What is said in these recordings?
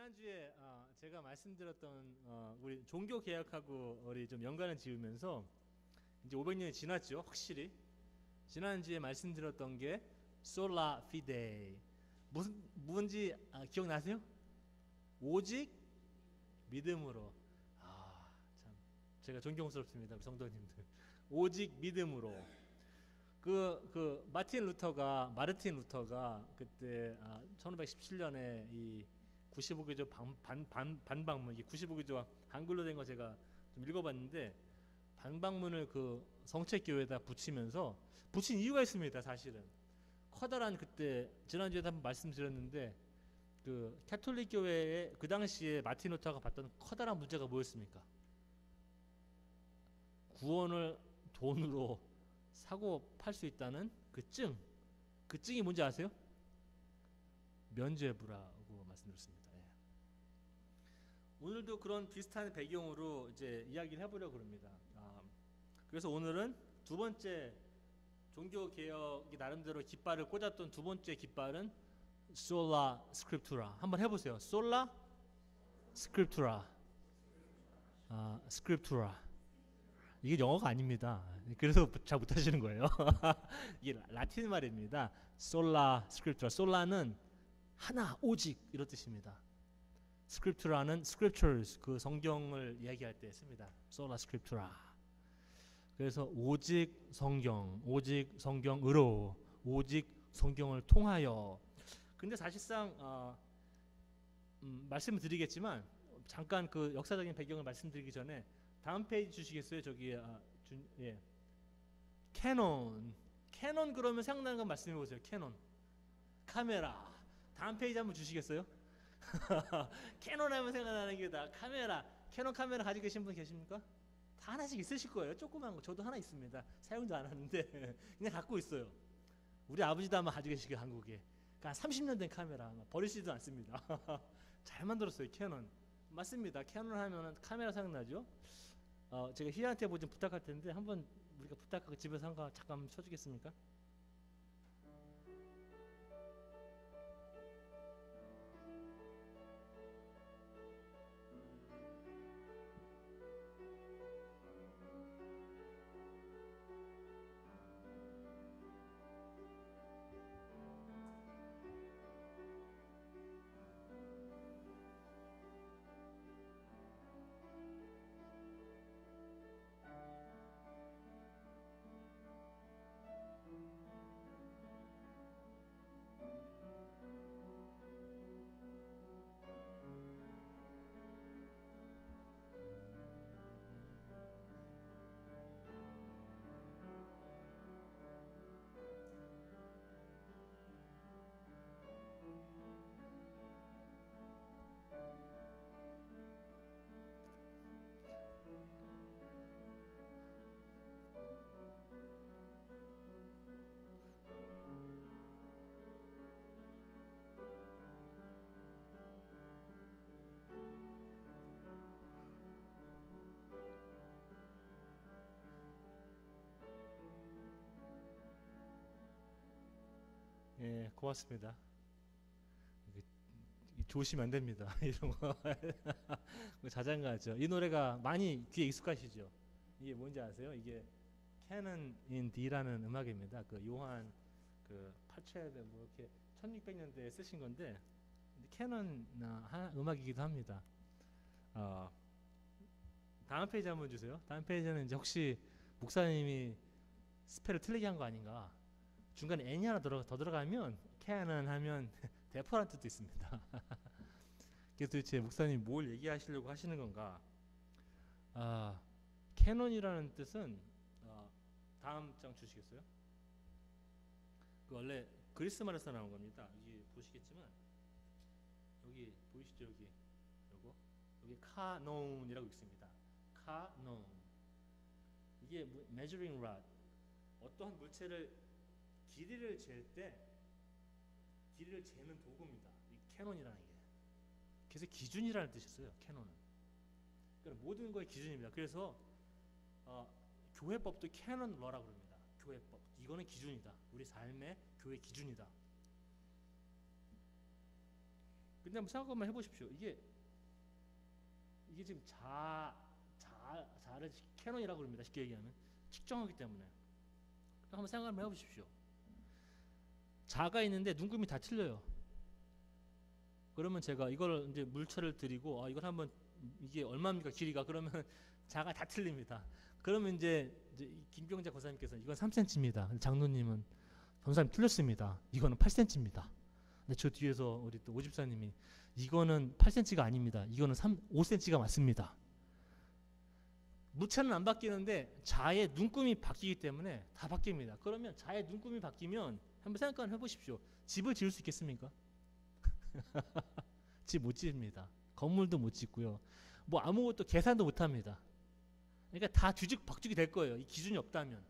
지난주에 제가 말씀드렸던 우리 종교 개혁하고 우리 좀 연관을 지으면서 이제 500년이 지났죠. 확실히 지난주에 말씀드렸던 게 솔라 피데 뭔지 기억나세요? 오직 믿음으로. 참 제가 존경스럽습니다, 우리 성도님들. 오직 믿음으로. 마르틴 루터가 그때 1517년에 이 95교조 반박문, 이게 95교조 한글로 된 거 제가 좀 읽어봤는데, 반박문을 그 성책교회에다 붙인 이유가 있습니다. 사실은 커다란, 그때 지난주에도 한번 말씀드렸는데, 그 캐톨릭 교회에 그 당시에 마틴 루터가 봤던 커다란 문제가 뭐였습니까? 구원을 돈으로 사고 팔 수 있다는 그 증이 뭔지 아세요? 면죄부라고 말씀드렸습니다. 예. 오늘도 그런 비슷한 배경으로 이제 이야기를 해보려고 합니다. 그래서 오늘은 두 번째 종교 개혁이 나름대로 깃발을 꽂았던 두 번째 깃발은 솔라 스크립투라. 한번 해보세요. 솔라 스크립투라. 스크립투라. 이게 영어가 아닙니다. 그래서 잘 못하시는 거예요. 이게 라틴 말입니다. 솔라 스크립투라. 솔라는 하나, 오직 이런 뜻입니다. 스크립투라는 scriptures, 그 성경을 이야기할 때 씁니다. 솔라 스크립투라. 그래서 오직 성경으로, 오직 성경을 통하여. 근데 사실상 말씀을 드리겠지만, 잠깐 그 역사적인 배경을 말씀드리기 전에 다음 페이지 주시겠어요? 저기 캐논 그러면 생각나는 거 말씀해 보세요. 캐논 카메라. 다음 페이지 한번 주시겠어요? 캐논 하면 생각나는 게 다 카메라. 캐논 카메라 가지고 계신 분 계십니까? 다 하나씩 있으실 거예요. 조그만 거. 저도 하나 있습니다. 사용도 안 하는데 그냥 갖고 있어요. 우리 아버지도 아마 가지고 계시고, 한국에. 그러니까 30년 된 카메라 버리지도 않습니다. 잘 만들었어요. 캐논. 맞습니다. 캐논 하면은 카메라 생각나죠? 제가 희한한테 뭐 좀 부탁할 텐데 한번 우리가 부탁하고 집에서 한거 잠깐 쳐주겠습니까? 예, 고맙습니다. 조심하면 안 됩니다. 이런 거. 자장가죠. 이 노래가 많이 귀에 익숙하시죠? 이게 뭔지 아세요? 이게 Canon in D라는 음악입니다. 그 요한 그 800 뭐 이렇게 1600년대에 쓰신 건데, 캐논 음악이기도 합니다. 다음 페이지 한번 주세요. 다음 페이지는 이제 혹시 목사님이 스펠을 틀리게 한 거 아닌가? 중간에 n이 하나 더 들어가면 캐논 하면 대포라는 뜻도 있습니다. 그래서 도대체 목사님 뭘 얘기하시려고 하시는 건가? 캐논이라는 뜻은 다음 장 주시겠어요? 그 원래 그리스 말에서 나온 겁니다. 여기 보시겠지만, 여기 보이시죠? 여기 카논이라고 있습니다. 카논. 이게 measuring rod. 어떠한 물체를 길이를 잴 때 길이를 재는 도구입니다. 이 캐논이라는 게. 그래서 기준이라는 뜻이었어요. 캐논은. 그러니까 모든 거의 기준입니다. 그래서 교회법도 캐논 러라고 그럽니다. 교회법. 이거는 기준이다. 우리 삶의 교회 기준이다. 근데 한번 생각 한번 해보십시오. 이게 지금 자를 캐논이라고 합니다. 쉽게 얘기하면 측정하기 때문에. 한번 생각 한번 해보십시오. 자가 있는데 눈금이 다 틀려요. 그러면 제가 이걸 이제 물체를 드리고 이걸 한번 이게 얼마입니까 길이가? 그러면 자가 다 틀립니다. 그러면 이제 김병자 권사님께서 이건 3cm입니다. 장로님은 권사님 틀렸습니다. 이거는 8cm입니다. 근데 저 뒤에서 우리 또 오집사님이 이거는 8cm가 아닙니다. 이거는 5cm가 맞습니다. 물체는 안 바뀌는데 자의 눈금이 바뀌기 때문에 다 바뀝니다. 그러면 자의 눈금이 바뀌면 한번 생각 해보십시오. 집을 지을 수 있겠습니까? 집 못 지습니다. 건물도 못 짓고요. 뭐 아무것도 계산도 못 합니다. 그러니까 다 뒤죽박죽이 될 거예요. 이 기준이 없다면.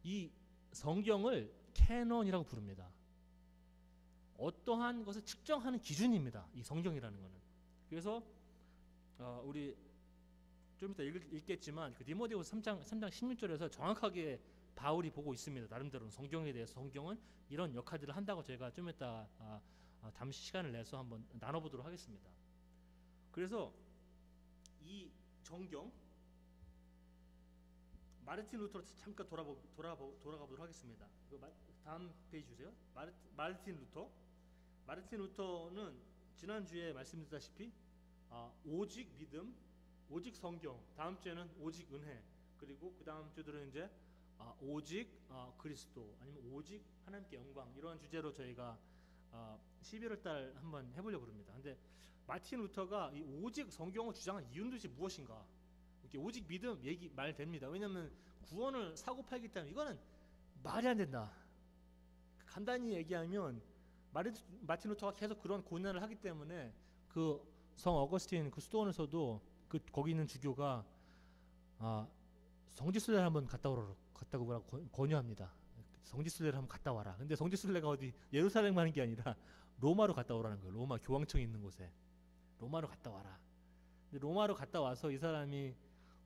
이 성경을 캐논이라고 부릅니다. 어떠한 것을 측정하는 기준입니다. 이 성경이라는 것은. 그래서 우리 좀 이따 읽겠지만 그 디모데후서 3장 16절에서 정확하게 바울이 보고 있습니다. 나름대로는 성경에 대해서 성경은 이런 역할들을 한다고 제가 좀 이따 잠시 시간을 내서 한번 나눠보도록 하겠습니다. 그래서 이 정경 마르틴 루터로 잠깐 돌아가 보도록 하겠습니다. 다음 페이지 주세요. 마르틴 루터는 지난주에 말씀드렸다시피 오직 믿음, 오직 성경, 다음 주에는 오직 은혜, 그리고 그 다음 주들은 이제 오직 그리스도, 아니면 오직 하나님께 영광, 이런 주제로 저희가 11월 달 한번 해보려고 합니다. 근데 마틴 루터가 이 오직 성경을 주장한 이유는 도대체 무엇인가? 이렇게 오직 믿음 말 됩니다. 왜냐하면 구원을 사고 팔기 때문에 이거는 말이 안 된다. 간단히 얘기하면 마틴 루터가 계속 그런 고난을 하기 때문에 그 성 어거스틴 그 수도원에서도 거기 있는 주교가 성지순례를 한번 갔다고 권유합니다. 성지순례를 한번 갔다 와라. 근데 성지순례가 어디 예루살렘 가는 게 아니라 로마로 갔다 오라는 거예요. 로마 교황청이 있는 곳에 로마로 갔다 와라. 근데 로마로 갔다 와서 이 사람이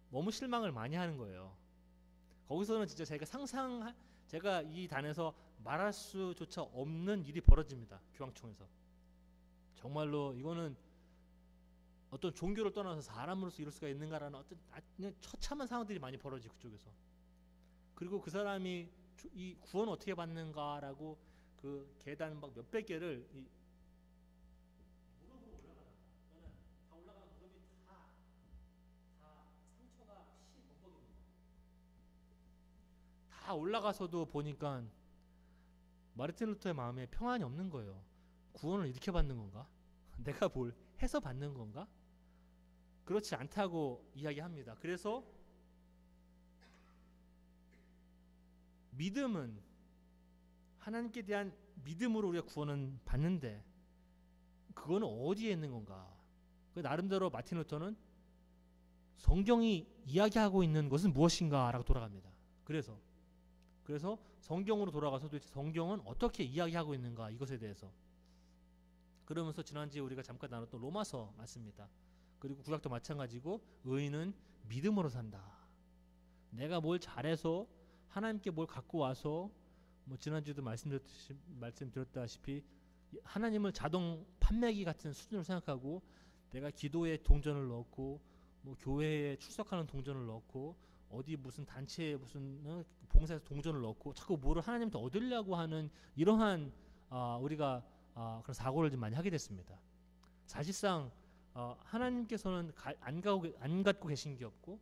너무 실망을 많이 하는 거예요. 거기서는 진짜 제가 이 단에서 말할 수조차 없는 일이 벌어집니다. 교황청에서. 정말로 이거는 어떤 종교를 떠나서 사람으로서 이룰 수가 있는가라는 어떤 그냥 처참한 상황들이 많이 벌어지고 그쪽에서. 그리고 그 사람이 이 구원 어떻게 받는가라고 그 계단 막 몇백 개를 무릎으로 올라가다. 저는 다 올라가는 무릎이 다 상처가 범벅입니다. 다 올라가서도 보니까 마르틴 루터의 마음에 평안이 없는 거예요. 구원을 이렇게 받는 건가? 내가 뭘 해서 받는 건가? 그렇지 않다고 이야기합니다. 그래서 믿음은 하나님께 대한 믿음으로 우리가 구원은 받는데 그거는 어디에 있는 건가? 나름대로 마틴 루터는 성경이 이야기하고 있는 것은 무엇인가라고 돌아갑니다. 그래서 성경으로 돌아가서 도대체 성경은 어떻게 이야기하고 있는가 이것에 대해서. 그러면서 지난주에 우리가 잠깐 나눴던 로마서 맞습니다. 그리고 구약도 마찬가지고 의인은 믿음으로 산다. 내가 뭘 잘해서 하나님께 뭘 갖고 와서 뭐 지난주에도 말씀드렸다시피 하나님을 자동 판매기 같은 수준으로 생각하고 내가 기도에 동전을 넣고 뭐 교회에 출석하는 동전을 넣고 어디 무슨 단체에 무슨 봉사에서 동전을 넣고 자꾸 뭐를 하나님한테 얻으려고 하는 이러한 우리가 그런 사고를 좀 많이 하게 됐습니다. 사실상 하나님께서는 안 갖고 계신 게 없고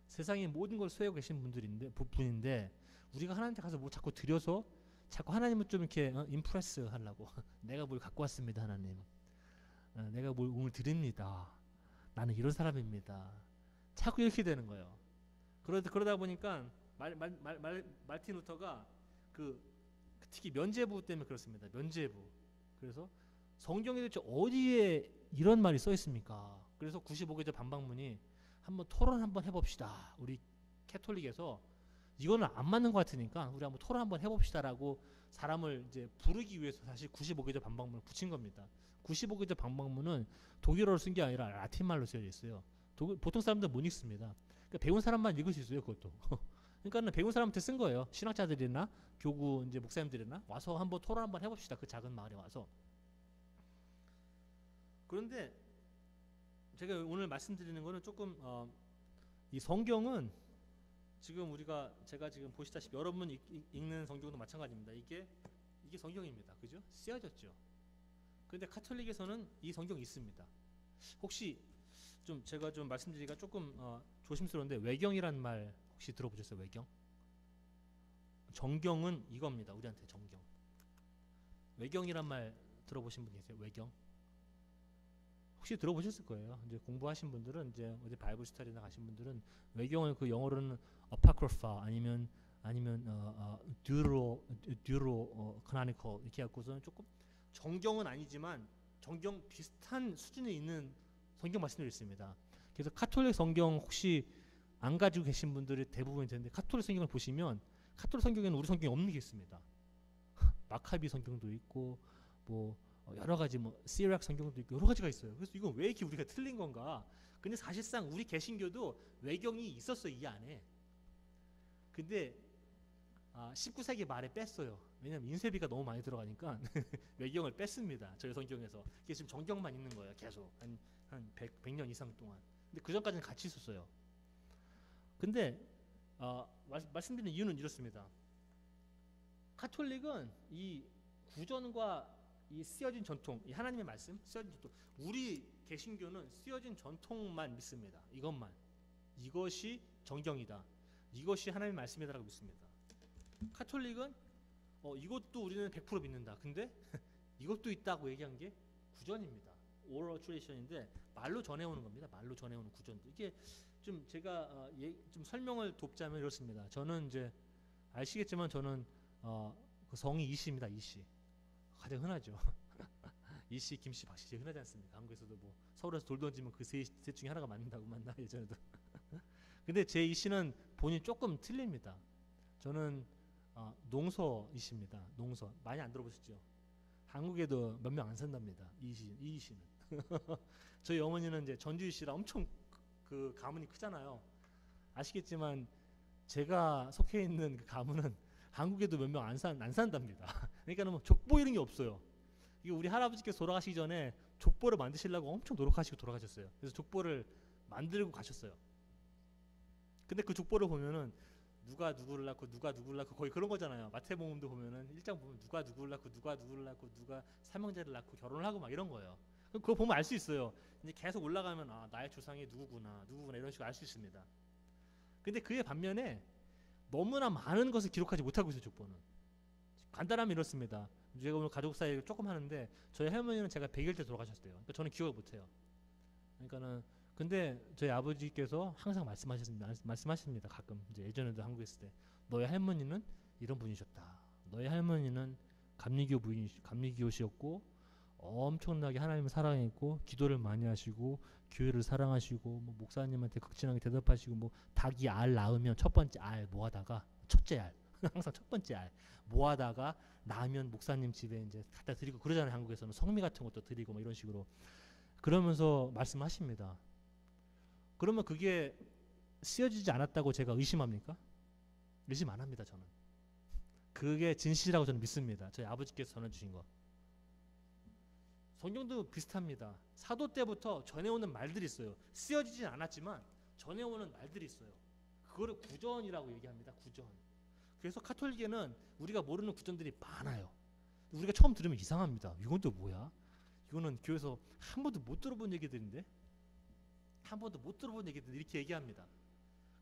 세상의 모든 걸 소유하고 계신 분인데 우리가 하나님한테 가서 뭐 자꾸 드려서 자꾸 하나님을 좀 이렇게 임프레스 하려고 내가 뭘 갖고 왔습니다. 하나님 내가 뭘 오늘 드립니다. 나는 이런 사람입니다. 자꾸 이렇게 되는 거예요. 그러다 보니까 마틴 루터가 특히 면죄부 때문에 그렇습니다. 면죄부. 그래서 성경에 도대체 어디에 이런 말이 써 있습니까? 그래서 95개조 반박문이 한번 토론 한번 해봅시다. 우리 캐톨릭에서 이거는 안 맞는 것 같으니까 우리 한번 토론 한번 해봅시다라고 사람을 이제 부르기 위해서 사실 95개조 반박문을 붙인 겁니다. 95개조 반박문은 독일어로 쓴 게 아니라 라틴 말로 쓰여져 있어요. 보통 사람들 못 읽습니다. 그러니까 배운 사람만 읽을 수 있어요, 그것도. 그러니까는 배운 사람한테 쓴 거예요. 신학자들이나 교구 이제 목사님들이나 와서 한번 토론 한번 해봅시다. 그 작은 마을에 와서. 그런데 제가 오늘 말씀드리는 거는 조금 이 성경은 지금 제가 지금 보시다시피 여러분 읽는 성경도 마찬가지입니다. 이게 성경입니다. 그죠? 쓰여졌죠. 그런데 카톨릭에서는 이 성경이 있습니다. 혹시 제가 좀 말씀드리기가 조금 조심스러운데 외경이란 말 혹시 들어보셨어요? 외경? 정경은 이겁니다. 우리한테 정경. 외경이란 말 들어보신 분 계세요? 외경? 혹시 들어보셨을 거예요. 이제 공부하신 분들은 이제 어디 바이블 스터디나 가신 분들은 외경을 그 영어로는 apocrypha 아니면 canonical 이렇게 갖고서는 조금 정경은 아니지만 정경 비슷한 수준에 있는 성경 말씀들이 있습니다. 그래서 카톨릭 성경 혹시 안 가지고 계신 분들이 대부분이 되는데 카톨릭 성경을 보시면 카톨릭 성경에는 우리 성경에 없는 게 있습니다. 마카비 성경도 있고 뭐 여러 가지 뭐 시락 성경도 있고 여러 가지가 있어요. 그래서 이건 왜 이렇게 우리가 틀린 건가? 근데 사실상 우리 개신교도 외경이 있었어요, 이 안에. 근데 19세기 말에 뺐어요. 왜냐면 인쇄비가 너무 많이 들어가니까 외경을 뺐습니다. 저희 성경에서. 이게 지금 정경만 있는 거예요. 계속 한 100년 이상 동안. 근데 그 전까지는 같이 있었어요. 근데 말씀드리는 이유는 이렇습니다. 카톨릭은 이 구전과 이 쓰여진 전통, 이 하나님의 말씀, 쓰여진 전통, 우리 개신교는 쓰여진 전통만 믿습니다. 이것만. 이것이 정경이다. 이것이 하나님의 말씀이다라고 믿습니다. 카톨릭은 이것도 우리는 100% 믿는다. 근데 이것도 있다고 얘기한 게 구전입니다. 오럴 트레디션인데 말로 전해오는 겁니다. 말로 전해오는 구전도. 이게 좀 제가 좀 설명을 돕자면 이렇습니다. 저는 이제 아시겠지만 저는 그 성이 이씨입니다. 이씨. 가장 흔하죠. 이씨, 김씨, 박씨 제일 흔하지 않습니까? 한국에서도 뭐 서울에서 돌 던지면 그 셋 중에 하나가 맞는다고 만나 예전에도. 근데 제 이씨는 본인이 조금 틀립니다. 저는 농서 이씨입니다. 농서 많이 안 들어보셨죠? 한국에도 몇 명 안 산답니다. 이 이씨는. 저희 어머니는 이제 전주 이씨라 엄청 그 가문이 크잖아요. 아시겠지만 제가 속해 있는 그 가문은 한국에도 몇 명 안 산답니다. 그러니까 뭐 족보 이런 게 없어요. 이게 우리 할아버지께서 돌아가시기 전에 족보를 만드시려고 엄청 노력하시고 돌아가셨어요. 그래서 족보를 만들고 가셨어요. 근데 그 족보를 보면은 누가 누구를 낳고 누가 누구를 낳고 거의 그런 거잖아요. 마태복음도 보면은 1장 보면 누가 누구를 낳고 누가 누구를 낳고 누가 삼형제를 낳고 결혼을 하고 막 이런 거예요. 그거 보면 알 수 있어요. 이제 계속 올라가면 나의 조상이 누구구나 이런 식으로 알 수 있습니다. 근데 그에 반면에 너무나 많은 것을 기록하지 못하고 있어요. 족보는. 간단하면 이렇습니다. 제가 오늘 가족사 얘기를 조금 하는데 저희 할머니는 제가 100일 때 돌아가셨어요. 그러니까 저는 기억을 못해요. 그러니까는 근데 저희 아버지께서 항상 말씀하십니다. 가끔 이제 예전에도 한국에 있을 때 너의 할머니는 이런 분이셨다. 너의 할머니는 감리교시였고 엄청나게 하나님을 사랑했고 기도를 많이 하시고 교회를 사랑하시고 뭐 목사님한테 극진하게 대답하시고 뭐 닭이 알 낳으면 첫 번째 알 모아다가 첫째 알 항상 첫 번째 알 모아다가 낳으면 목사님 집에 이제 갖다 드리고 그러잖아요. 한국에서는 성미 같은 것도 드리고 뭐 이런 식으로 그러면서 말씀하십니다. 그러면 그게 쓰여지지 않았다고 제가 의심합니까? 의심 안 합니다. 저는 그게 진실이라고 저는 믿습니다. 저희 아버지께서 전해주신 거. 성경도 비슷합니다. 사도 때부터 전해오는 말들이 있어요. 쓰여지진 않았지만 전해오는 말들이 있어요. 그거를 구전이라고 얘기합니다. 구전. 그래서 카톨릭에는 우리가 모르는 구전들이 많아요. 우리가 처음 들으면 이상합니다. 이건 또 뭐야? 이거는 교회에서 한 번도 못 들어본 얘기들인데? 한 번도 못 들어본 얘기들 이렇게 얘기합니다.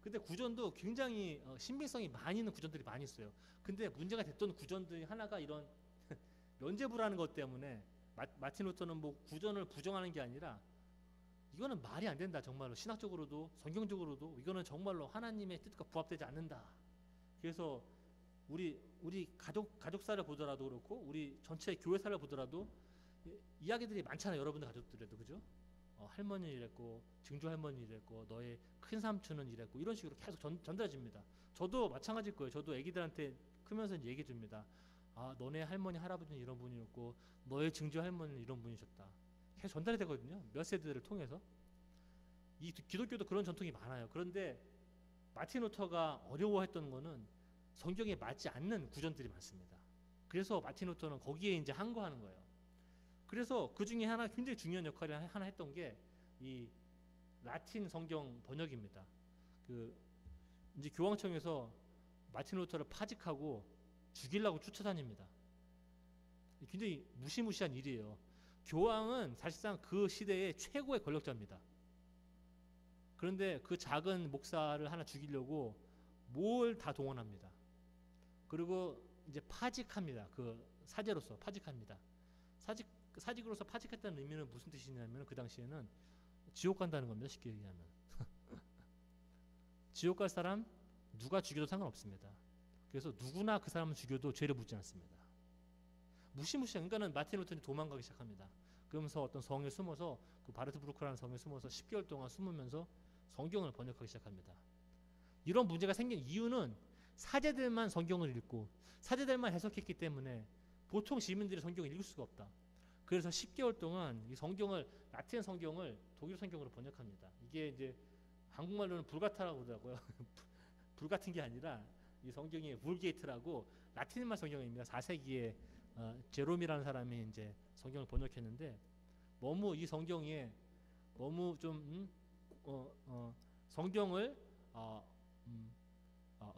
근데 구전도 굉장히 신빙성이 많이 있는 구전들이 많이 있어요. 근데 문제가 됐던 구전들이 하나가 이런 면죄부라는 것 때문에 마틴 루터는 뭐 구전을 부정하는 게 아니라 이거는 말이 안 된다. 정말로 신학적으로도 성경적으로도 이거는 정말로 하나님의 뜻과 부합되지 않는다. 그래서 우리 가족사를 보더라도 그렇고 우리 전체 교회사를 보더라도 이야기들이 많잖아요. 여러분들 가족들에도 그죠? 할머니 이랬고 증조 할머니 이랬고 너의 큰 삼촌은 이랬고 이런 식으로 계속 전달해집니다. 저도 마찬가지일 거예요. 저도 애기들한테 크면서 얘기해 줍니다. 너네 할머니 할아버지는 이런 분이었고 너의 증조 할머니는 이런 분이셨다. 계속 전달이 되거든요. 몇 세대를 통해서. 이 기독교도 그런 전통이 많아요. 그런데 마틴 루터가 어려워했던 거는 성경에 맞지 않는 구전들이 많습니다. 그래서 마틴 루터는 거기에 이제 항거하는 거예요. 그래서 그 중에 하나 굉장히 중요한 역할을 하나 했던 게 이 라틴 성경 번역입니다. 그 이제 교황청에서 마틴 루터를 파직하고 죽이려고 쫓아다닙니다. 굉장히 무시무시한 일이에요. 교황은 사실상 그 시대의 최고의 권력자입니다. 그런데 그 작은 목사를 하나 죽이려고 뭘 다 동원합니다. 그리고 이제 파직합니다. 그 사제로서 파직합니다. 사직으로서 파직했다는 의미는 무슨 뜻이냐면 그 당시에는 지옥 간다는 겁니다. 쉽게 얘기하면. 지옥 갈 사람 누가 죽여도 상관없습니다. 그래서 누구나 그 사람을 죽여도 죄를 묻지 않습니다. 무시무시한. 그러니까는 마틴 루터는 도망가기 시작합니다. 그러면서 어떤 성에 숨어서 그 바르트브루크라는 성에 숨어서 10개월 동안 숨으면서 성경을 번역하기 시작합니다. 이런 문제가 생긴 이유는 사제들만 성경을 읽고 사제들만 해석했기 때문에 보통 시민들이 성경을 읽을 수가 없다. 그래서 10개월 동안 이 성경을 라틴 성경을 독일 성경으로 번역합니다. 이게 이제 한국말로는 불가타라고 그러더라고요. 불같은 게 아니라 이 성경이 vulgate라고 라틴말 성경입니다. 4세기에 제롬이라는 사람이 이제 성경을 번역했는데 너무 이 성경에 너무 좀 성경을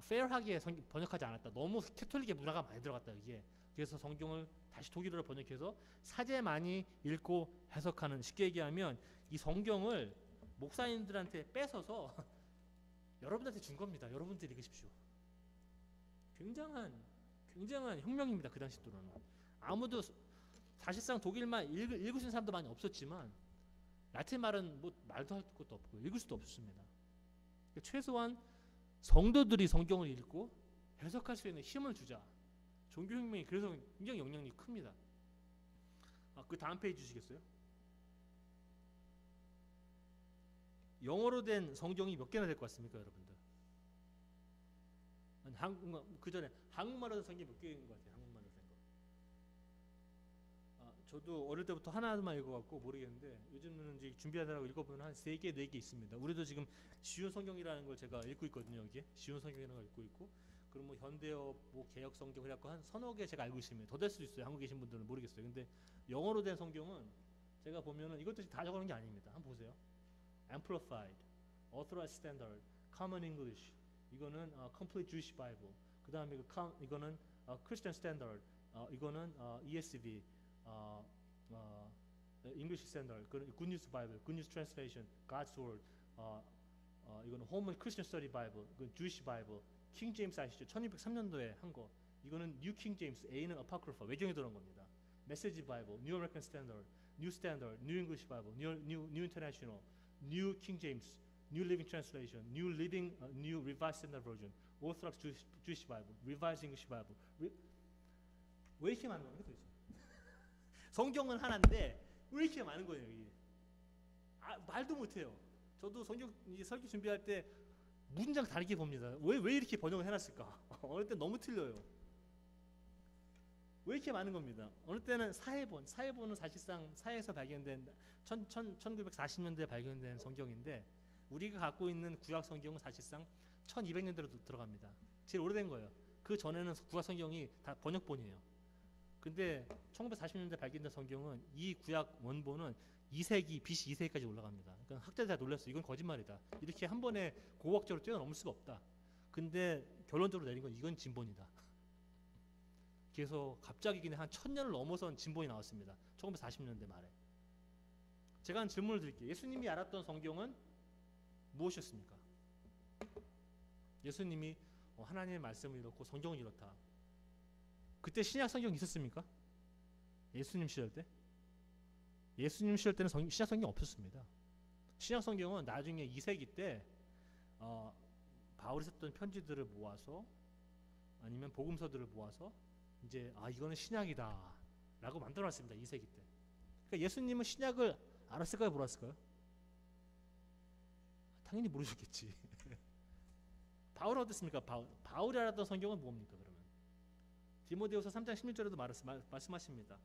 fair하게 번역하지 않았다. 너무 캐톨릭의 문화가 많이 들어갔다 이게. 그래서 성경을 다시 독일어로 번역해서 사제만이 읽고 해석하는, 쉽게 얘기하면 이 성경을 목사님들한테 뺏어서 여러분한테 준 겁니다. 여러분들이 읽으십시오. 굉장한 혁명입니다. 그 당시 또는 아무도 사실상 독일말 읽으신 사람도 많이 없었지만 라틴 말은 뭐 말도 할 것도 없고 읽을 수도 없었습니다. 그러니까 최소한 성도들이 성경을 읽고 해석할 수 있는 힘을 주자. 종교혁명이 그래서 굉장히 영향력이 큽니다. 그 다음 페이지 주시겠어요? 영어로 된 성경이 몇 개나 될 것 같습니까, 여러분들? 그 전에 한국말로 된 성경이 몇 개인 것 같아요? 한국말로 된 거. 저도 어릴 때부터 하나만 읽어갖고 모르겠는데 요즘은 이제 준비하느라고 읽어보면 한 3개, 4개 있습니다. 우리도 지금 쉬운 성경이라는 걸 제가 읽고 있거든요. 여기에 쉬운 성경이라는 걸 읽고 있고, 그럼 뭐 현대어, 뭐 개역 성경 그래갖고 한 서너 개 제가 알고 있습니다. 더 될 수도 있어요. 한국에 계신 분들은 모르겠어요. 근데 영어로 된 성경은 제가 보면은 이것도 다 적어놓은 게 아닙니다. 한번 보세요. Amplified, Authorized Standard, Common English. 이거는 Complete Jewish Bible. 그 다음에 이거는 Christian Standard. 이거는 ESV, English Standard. Good News Bible, Good News Translation, God's Word. 이거는 Holman Christian Study Bible, Jewish Bible. 킹 제임스 아시죠? 1603년도에 한 거. 이거는 뉴 킹 제임스, A는 Apocrypha, 외경에 들어온 겁니다. 메시지 바이블, New American Standard, New Standard, New English Bible, New International, New King James, New Living Translation, New Revised Standard Version, Orthodox Jewish Bible, Revised English Bible. 왜 이렇게 많은 겁니까 도대체? 성경은 하나인데 왜 이렇게 많은 거예요 이게? 말도 못해요. 저도 성경 설교 준비할 때 문장 다르게 봅니다. 왜 이렇게 번역을 해놨을까? 어느 때 너무 틀려요. 왜 이렇게 많은 겁니다. 어느 때는 사해본은 사실상 사해에서 발견된 1940년대에 발견된 성경인데 우리가 갖고 있는 구약 성경은 사실상 1200년대로 들어갑니다. 제일 오래된 거예요. 그 전에는 구약 성경이 다 번역본이에요. 근데 1940년대 발견된 성경은 이 구약 원본은 2세기, BC 2세기까지 올라갑니다. 그러니까 학자들이 다 놀랐어요. 이건 거짓말이다. 이렇게 한 번에 고고학적으로 뛰어넘을 수가 없다. 근데 결론적으로 내린 건 이건 진본이다. 그래서 갑자기 그냥 한 1000년을 넘어선 진본이 나왔습니다. 1940년대 말에. 제가 한 질문을 드릴게요. 예수님이 알았던 성경은 무엇이었습니까? 예수님이 하나님의 말씀을 이렇고 성경을 이렇다. 그때 신약 성경 있었습니까? 예수님 시절 때? 예수님 시절 때는 신약 성경 없었습니다. 신약 성경은 나중에 2세기 때 바울이 썼던 편지들을 모아서 아니면 복음서들을 모아서 이제 이거는 신약이다 라고 만들어놨습니다. 2세기 때. 그러니까 예수님은 신약을 알았을까요? 몰랐을까요? 당연히 모르셨겠지. 바울은 어땠습니까? 바울이 알았던 성경은 뭡니까 그러면? 디모데후서 3장 16절에도 말씀하십니다.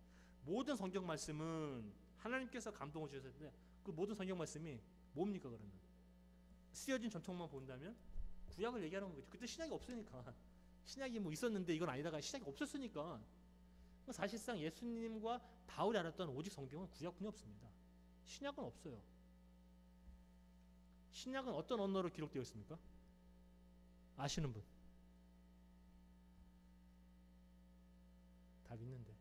모든 성경 말씀은 하나님께서 감동을 주셨는데 그 모든 성경 말씀이 뭡니까 그러면? 쓰여진 전통만 본다면 구약을 얘기하는 거겠죠. 그때 신약이 없으니까. 신약이 뭐 있었는데 이건 아니다가 신약이 없었으니까 사실상 예수님과 바울이 알았던 오직 성경은 구약뿐이 없습니다. 신약은 없어요. 신약은 어떤 언어로 기록되어 있습니까? 아시는 분? 답 있는데.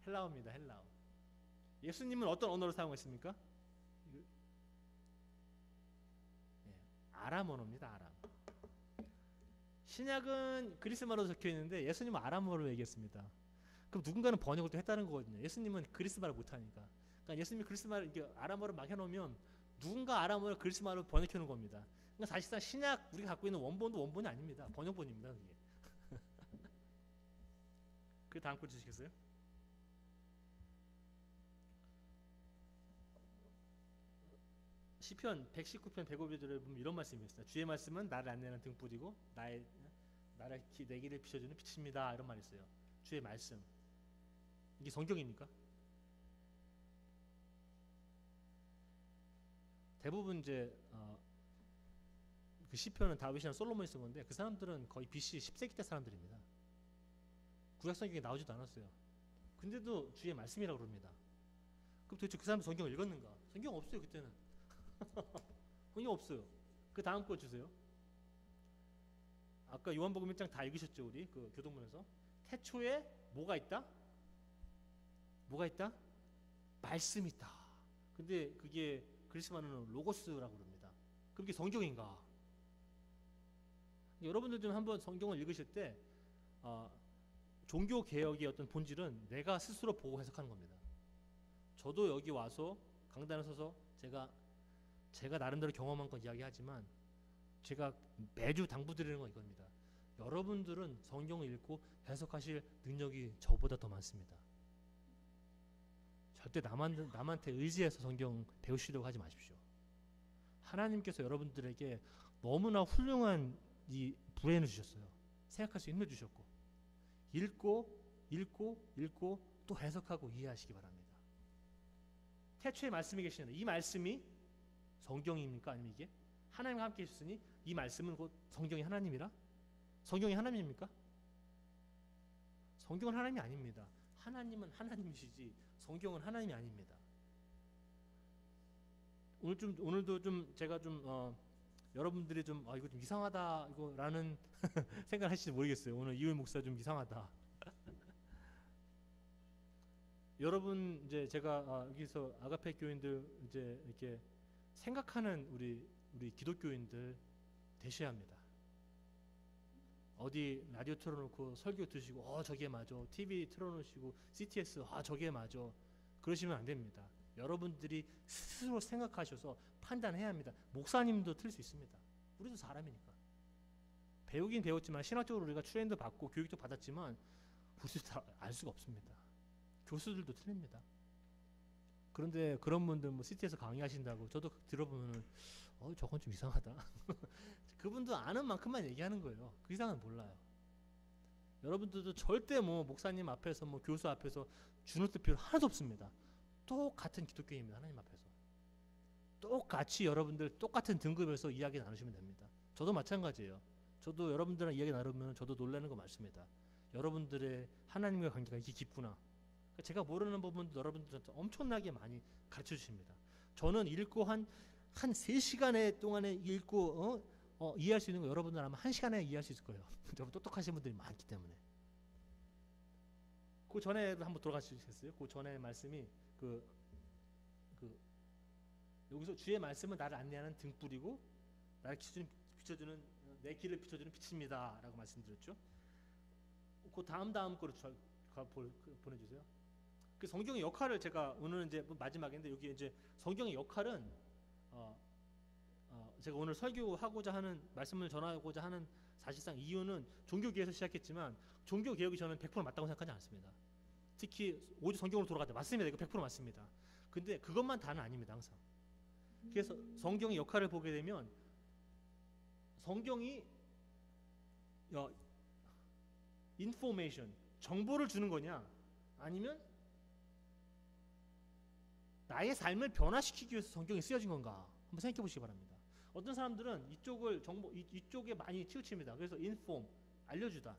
헬라어입니다. 헬라어. 예수님은 어떤 언어를 사용했습니까? 아람 언어입니다. 아람. 신약은 그리스말로 적혀 있는데 예수님은 아람어로 얘기했습니다. 그럼 누군가는 번역을 또 했다는 거거든요. 예수님은 그리스말을 못하니까. 그러니까 예수님이 그리스말 아람어를 막 해놓으면 누군가 아람어를 그리스말로 번역해 놓은 겁니다. 그러니까 사실상 신약 우리가 갖고 있는 원본도 원본이 아닙니다. 번역본입니다. 그게. 그 다음 거 주시겠어요? 시편 119편 105절에 보면 이런 말씀이 있습니다. 주의 말씀은 나를 안내하는 등불이고 내 길을 비춰주는 빛입니다. 이런 말이 있어요. 주의 말씀. 이게 성경입니까? 대부분 이제 그 시편은 다윗이나 솔로몬이 쓴 건데 그 사람들은 거의 BC 10세기 때 사람들입니다. 구약 성경에 나오지도 않았어요. 근데도 주의 말씀이라고 그럽니다. 그럼 도대체 그 사람들 성경을 읽었는가? 성경 없어요 그때는. 성경 없어요. 그 다음 거 주세요. 아까 요한복음 1장 다 읽으셨죠 우리 그 교동문에서. 태초에 뭐가 있다? 뭐가 있다? 말씀이 있다. 근데 그게 그리스말로는 로고스라고 그럽니다. 그게 성경인가? 여러분들 좀 한번 성경을 읽으실 때 종교 개혁의 어떤 본질은 내가 스스로 보고 해석하는 겁니다. 저도 여기 와서 강단에 서서 제가 나름대로 경험한 건 이야기하지만 제가 매주 당부드리는 건 이겁니다. 여러분들은 성경을 읽고 해석하실 능력이 저보다 더 많습니다. 절대 남한테 의지해서 성경 배우시려고 하지 마십시오. 하나님께서 여러분들에게 너무나 훌륭한 이 브레인을 주셨어요. 생각할 수 있는 힘을 주셨고 읽고 또 해석하고 이해하시기 바랍니다. 태초에 말씀이 계시는데 이 말씀이 성경입니까? 아니면 이게 하나님과 함께 있으니 이 말씀은 곧 성경이 하나님이라? 성경이 하나님입니까? 성경은 하나님이 아닙니다. 하나님은 하나님이시지 성경은 하나님이 아닙니다. 오늘도 좀 제가 좀 여러분들이 좀 이거 좀 이상하다 이거라는 생각을 하실지 모르겠어요. 오늘 이울 목사 좀 이상하다. 여러분 이제 제가 여기서 아가페 교인들 이제 이렇게 생각하는 우리 기독교인들 되셔야 합니다. 어디 라디오 틀어놓고 설교 드시고 저게 맞아. TV 틀어놓으시고 CTS 저게 맞아. 그러시면 안 됩니다. 여러분들이 스스로 생각하셔서 판단해야 합니다. 목사님도 틀릴 수 있습니다. 우리도 사람이니까. 배우긴 배웠지만 신학적으로 우리가 트레인도 받고 교육도 받았지만 우리도 다 알 수가 없습니다. 교수들도 틀립니다. 그런데 그런 분들 뭐 CT에서 강의하신다고 저도 들어보면 저건 좀 이상하다. 그분도 아는 만큼만 얘기하는 거예요. 그 이상은 몰라요. 여러분들도 절대 뭐 목사님 앞에서 뭐 교수 앞에서 주눅 들 필요 하나도 없습니다. 똑같은 기독교인입니다. 하나님 앞에서. 똑같이 여러분들 똑같은 등급에서 이야기 나누시면 됩니다. 저도 마찬가지예요. 저도 여러분들랑 이야기 나누면 저도 놀라는 거 많습니다. 여러분들의 하나님과 관계가 이렇게 깊구나. 제가 모르는 부분도 여러분들한테 엄청나게 많이 가르쳐 주십니다. 저는 읽고 한 3시간에 동안에 읽고 이해할 수 있는 거 여러분들 아마 1시간에 이해할 수 있을 거예요. 여러분 똑똑하신 분들이 많기 때문에. 그 전에도 한번 돌아가시겠어요? 그 전에 말씀이 여기서 주의 말씀은 나를 안내하는 등불이고 나를 비춰주는 내 길을 비춰주는 빛입니다. 라고 말씀드렸죠. 그 다음 거로 보내주세요. 그 성경의 역할을 제가 오늘은 이제 마지막인데 여기 이제 성경의 역할은 제가 오늘 설교하고자 하는 말씀을 전하고자 하는 사실상 이유는 종교개혁에서 시작했지만 종교개혁이 저는 100% 맞다고 생각하지 않습니다. 특히 오직 성경으로 돌아가자 맞습니다. 이거 100% 맞습니다. 근데 그것만 다는 아닙니다. 항상. 그래서 성경의 역할을 보게 되면 성경이 인포메이션 정보를 주는 거냐 아니면 나의 삶을 변화시키기 위해서 성경이 쓰여진 건가 한번 생각해 보시기 바랍니다. 어떤 사람들은 이쪽에 많이 치우칩니다. 그래서 인폼 알려주다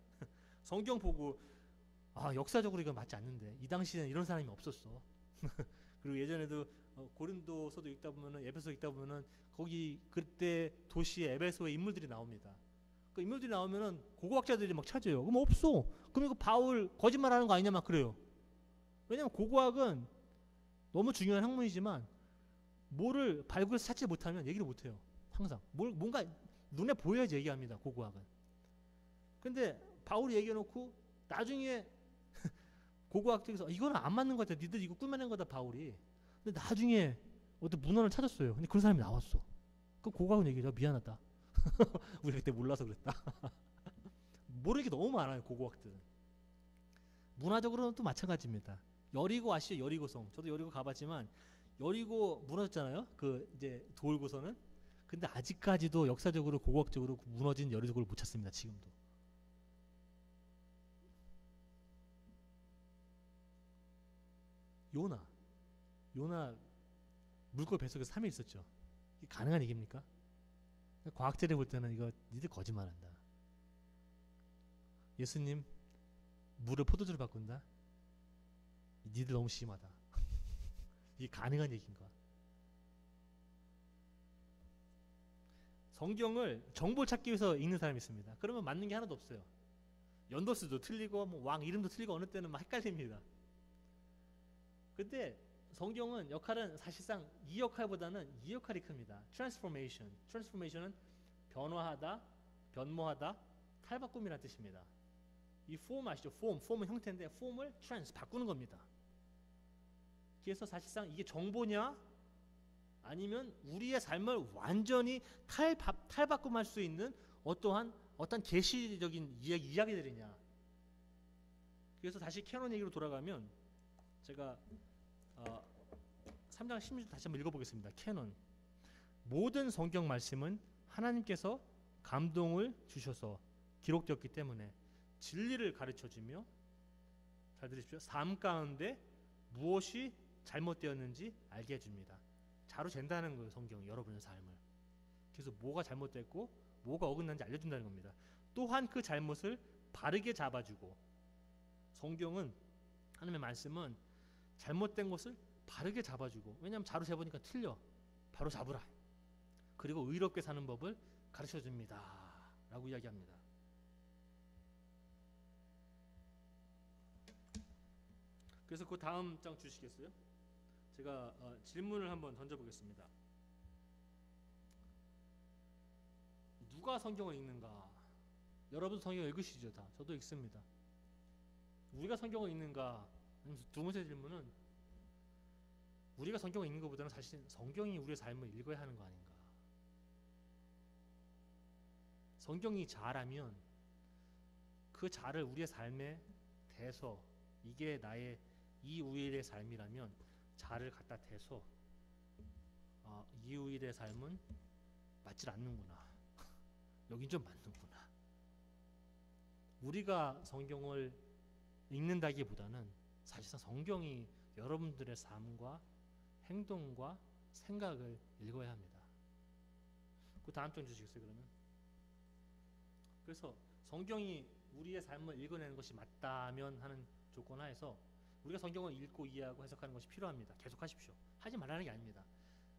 성경 보고 역사적으로 이건 맞지 않는데 이 당시에는 이런 사람이 없었어. 그리고 예전에도 고린도서도 읽다 보면은 에베소 읽다 보면은 거기 그때 도시의 에베소의 인물들이 나옵니다. 그 인물들이 나오면은 고고학자들이 막 찾아요. 그럼 없어. 그럼 이거 바울 거짓말하는 거 아니냐 막 그래요. 왜냐면 고고학은 너무 중요한 학문이지만 뭐를 발굴해서 찾지 못하면 얘기를 못해요. 항상 뭔가 눈에 보여야지 얘기합니다. 고고학은. 근데 바울이 얘기해놓고 나중에 고고학자에서 이거는 안 맞는 것 같아. 니들 이거 꾸며낸 거다 바울이. 근데 나중에 어떤 문헌을 찾았어요. 근데 그런 사람이 나왔어. 그럼 고고학은 얘기해요. 미안하다. 우리 그때 몰라서 그랬다. 모르는 게 너무 많아요. 고고학들은. 문화적으로는 또 마찬가지입니다. 여리고 아시죠? 여리고성. 저도 여리고 가봤지만 여리고 무너졌잖아요. 그 이제 돌고서는. 근데 아직까지도 역사적으로 고고학적으로 무너진 여리고를 못 찾습니다. 지금도. 요나 물고기 뱃속에 3일 있었죠. 이게 가능한 얘기입니까? 과학자들이 볼 때는 이거 니들 거짓말한다. 예수님 물을 포도주로 바꾼다. 니들 너무 심하다. 이게 가능한 얘기인가? 성경을 정보를 찾기 위해서 읽는 사람이 있습니다. 그러면 맞는 게 하나도 없어요. 연도수도 틀리고 뭐 왕 이름도 틀리고 어느 때는 막 헷갈립니다. 근데 성경은 역할은 사실상 이 역할보다는 이 역할이 큽니다. transformation. transformation은 변화하다, 변모하다, 탈바꿈이라는 뜻입니다. 이 form 아시죠? form은 형태인데 form을 바꾸는 겁니다. 그래서 사실상 이게 정보냐 아니면 우리의 삶을 완전히 탈바꿈할 수 있는 어떤 계시적인 이야기들이냐. 그래서 다시 캐논 얘기로 돌아가면 제가 3장 16절 다시 한번 읽어보겠습니다. 캐논. 모든 성경 말씀은 하나님께서 감동을 주셔서 기록되었기 때문에 진리를 가르쳐주며, 잘 들으십시오, 삶 가운데 무엇이 잘못되었는지 알게 해줍니다. 자로 잰다는 거예요. 성경이 여러분의 삶을. 그래서 뭐가 잘못됐고 뭐가 어긋난지 알려준다는 겁니다. 또한 그 잘못을 바르게 잡아주고, 성경은, 하나님의 말씀은 잘못된 것을 바르게 잡아주고, 왜냐하면 자로 재보니까 틀려, 바로 잡으라. 그리고 의롭게 사는 법을 가르쳐줍니다 라고 이야기합니다. 그래서 그 다음 장 주시겠어요? 제가 질문을 한번 던져보겠습니다. 누가 성경을 읽는가? 여러분 성경을 읽으시죠? 다. 저도 읽습니다. 우리가 성경을 읽는가? 두 번째 질문은 우리가 성경을 읽는 것보다는 사실 성경이 우리의 삶을 읽어야 하는 거 아닌가? 성경이 자라면 그 자를 우리의 삶에 대서, 이게 나의 이우일의 삶이라면 자를 갖다 대서 이우일의 삶은 맞질 않는구나. 여긴 좀 맞는구나. 우리가 성경을 읽는다기보다는 사실상 성경이 여러분들의 삶과 행동과 생각을 읽어야 합니다. 그 다음 장 주시겠어요? 그러면 그래서 성경이 우리의 삶을 읽어내는 것이 맞다면 하는 조건 하에서 우리가 성경을 읽고 이해하고 해석하는 것이 필요합니다. 계속 하십시오. 하지 말라는 게 아닙니다.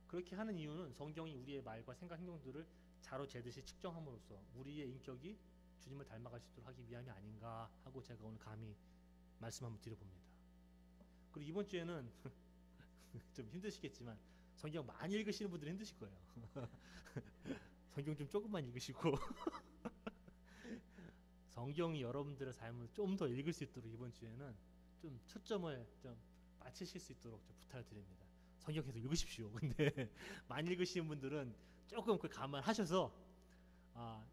그렇게 하는 이유는 성경이 우리의 말과 생각, 행동들을 자로 재듯이 측정함으로써 우리의 인격이 주님을 닮아갈 수 있도록 하기 위함이 아닌가 하고 제가 오늘 감히 말씀 한번 드려봅니다. 그리고 이번 주에는 좀 힘드시겠지만 성경 많이 읽으시는 분들은 힘드실 거예요. 성경 좀 조금만 읽으시고 성경이 여러분들의 삶을 좀 더 읽을 수 있도록 이번 주에는 좀 초점을 좀 맞추실 수 있도록 좀 부탁을 드립니다. 성경 계속 읽으십시오. 근데 많이 읽으시는 분들은 조금 그 감안하셔서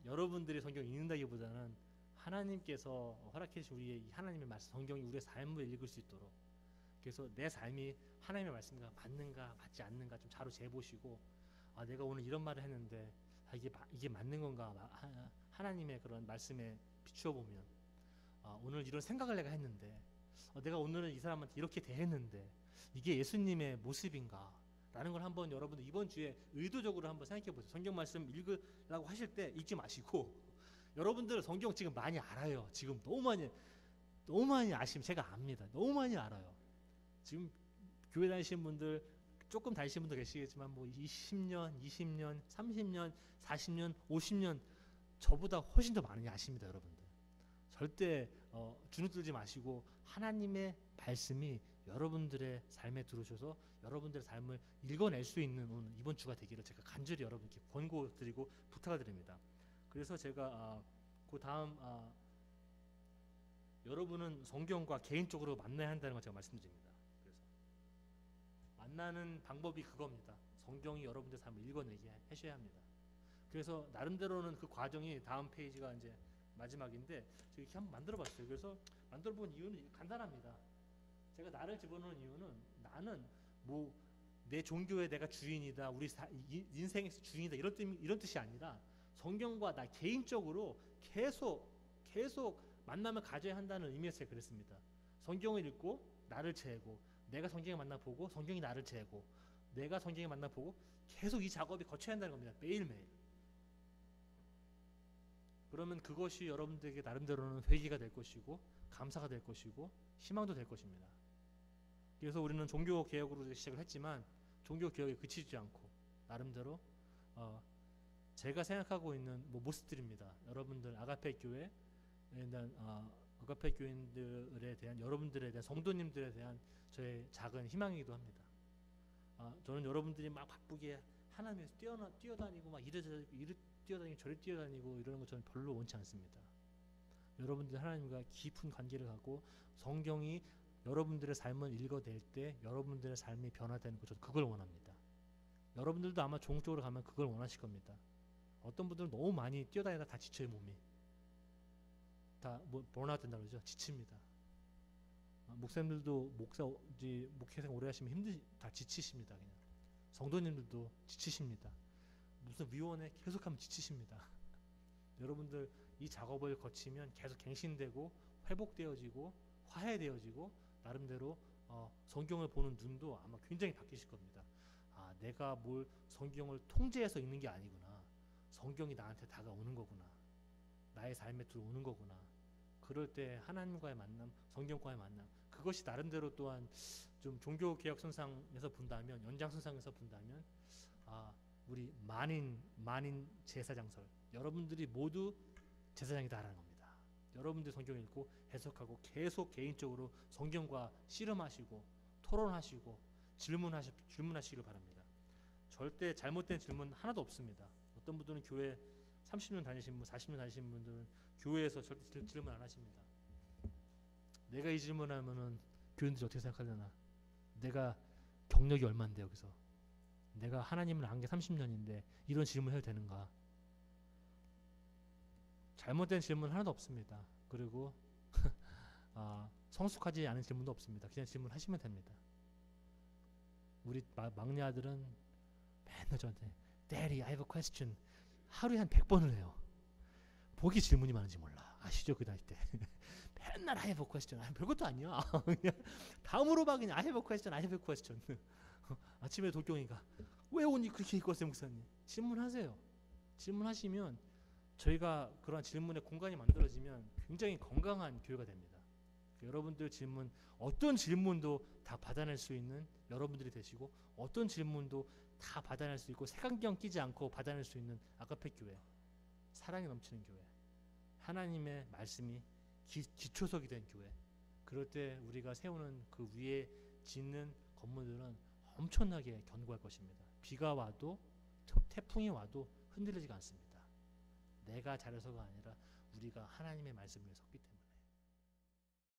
여러분들이 성경 읽는다기보다는 하나님께서 허락해 주신 우리의 하나님의 말씀, 성경이 우리의 삶을 읽을 수 있도록, 그래서 내 삶이 하나님의 말씀과 맞는가 맞지 않는가 좀 자로 재보시고, 내가 오늘 이런 말을 했는데 이게 맞는 건가, 하나님의 그런 말씀에 비추어 보면 오늘 이런 생각을 내가 했는데 내가 오늘은 이 사람한테 이렇게 대했는데 이게 예수님의 모습인가 라는 걸 한번 여러분들 이번 주에 의도적으로 한번 생각해 보세요. 성경 말씀 읽으라고 하실 때 읽지 마시고 여러분들 성경 지금 많이 알아요. 지금 너무 많이 아시면 제가 압니다. 너무 많이 알아요. 지금 교회 다니시는 분들 조금 다니시는 분도 계시겠지만 뭐 20년, 20년, 30년, 40년, 50년 저보다 훨씬 더 많이 아십니다, 여러분들. 절대 주눅 들지 마시고 하나님의 말씀이 여러분들의 삶에 들어오셔서 여러분들의 삶을 읽어낼 수 있는 오늘 이번 주가 되기를 제가 간절히 여러분께 권고드리고 부탁을 드립니다. 그래서 제가 그 다음 여러분은 성경과 개인적으로 만나야 한다는 걸 제가 말씀드립니다. 그래서 만나는 방법이 그겁니다. 성경이 여러분들 삶을 읽어내게 하셔야 합니다. 그래서 나름대로는 그 과정이 다음 페이지가 이제 마지막인데 제가 이렇게 한번 만들어봤어요. 그래서 만들어본 이유는 간단합니다. 제가 나를 집어넣은 이유는 나는 뭐 내 종교에 내가 주인이다, 우리 인생에서 주인이다 이런 뜻이 아니라 성경과 나 개인적으로 계속 만남을 가져야 한다는 의미에서 제가 그랬습니다. 성경을 읽고 나를 재고 내가 성경을 만나보고 성경이 나를 재고 내가 성경을 만나보고 계속 이 작업이 거쳐야 한다는 겁니다. 매일매일. 그러면 그것이 여러분들에게 나름대로는 회개가 될 것이고 감사가 될 것이고 희망도 될 것입니다. 그래서 우리는 종교 개혁으로 시작을 했지만 종교 개혁에 그치지 않고 나름대로 제가 생각하고 있는 모습들입니다. 여러분들 아가페 교회에 대한 아가페 교인들에 대한 여러분들에 대한 성도님들에 대한 저의 작은 희망이기도 합니다. 저는 여러분들이 막 바쁘게 하나님에서 뛰어다니고 막 이리 뛰어다니고 저리 뛰어다니고 이러는 거 저는 별로 원치 않습니다. 여러분들 하나님과 깊은 관계를 갖고 성경이 여러분들의 삶을 읽어낼 때 여러분들의 삶이 변화되는 거 저는 그걸 원합니다. 여러분들도 아마 종쪽으로 가면 그걸 원하실 겁니다. 어떤 분들은 너무 많이 뛰어다니다 다 지쳐요. 몸이 다 번아웃 된다 그러죠. 지칩니다. 목사님들도 목회생 오래 하시면 다 지치십니다. 그냥 성도님들도 지치십니다. 무슨 위원회 계속하면 지치십니다. 여러분들 이 작업을 거치면 계속 갱신되고 회복되어지고 화해되어지고 나름대로 성경을 보는 눈도 아마 굉장히 바뀌실 겁니다. 내가 뭘 성경을 통제해서 읽는 게 아니구나. 성경이 나한테 다가오는 거구나. 나의 삶에 들어오는 거구나. 그럴 때 하나님과의 만남, 성경과의 만남, 그것이 나름대로 또한 좀 종교개혁 선상에서 본다면, 연장선상에서 본다면 우리 만인 제사장설, 여러분들이 모두 제사장이다라는 겁니다. 여러분들 성경 읽고 해석하고 계속 개인적으로 성경과 씨름하시고 토론하시고 질문하시길 바랍니다. 절대 잘못된 질문 하나도 없습니다. 어떤 분들은 교회 30년 다니신 분, 40년 다니신 분들은 교회에서 절대 질문 안 하십니다. 내가 이 질문하면은 교인들이 어떻게 생각하려나? 내가 경력이 얼마인데 여기서 내가 하나님을 안 게 30년인데 이런 질문 해도 되는가? 잘못된 질문 하나도 없습니다. 그리고 성숙하지 않은 질문도 없습니다. 그냥 질문하시면 됩니다. 우리 막내 아들은 맨날 저한테 Daddy, I have a question. 하루에 한 100번을 해요. 보기 질문이 많은지 몰라. 아시죠? 그 나이 때. 맨날 I have a question. 별것도 아니야. 그냥 다 물어봐. 그냥 I have a question, I have a question. 아침에 돌경이가 왜 옷 그렇게 입고 왔어요, 목사님? 질문하세요. 질문하시면 저희가 그런 질문의 공간이 만들어지면 굉장히 건강한 교회가 됩니다. 여러분들 질문, 어떤 질문도 다 받아낼 수 있는 여러분들이 되시고 어떤 질문도 다 받아낼 수 있고 색안경 끼지 않고 받아낼 수 있는 아가페 교회, 사랑이 넘치는 교회, 하나님의 말씀이 기초석이 된 교회. 그럴 때 우리가 세우는 그 위에 짓는 건물들은 엄청나게 견고할 것입니다. 비가 와도 태풍이 와도 흔들리지가 않습니다. 내가 잘해서가 아니라 우리가 하나님의 말씀 위에 섰기 때문에.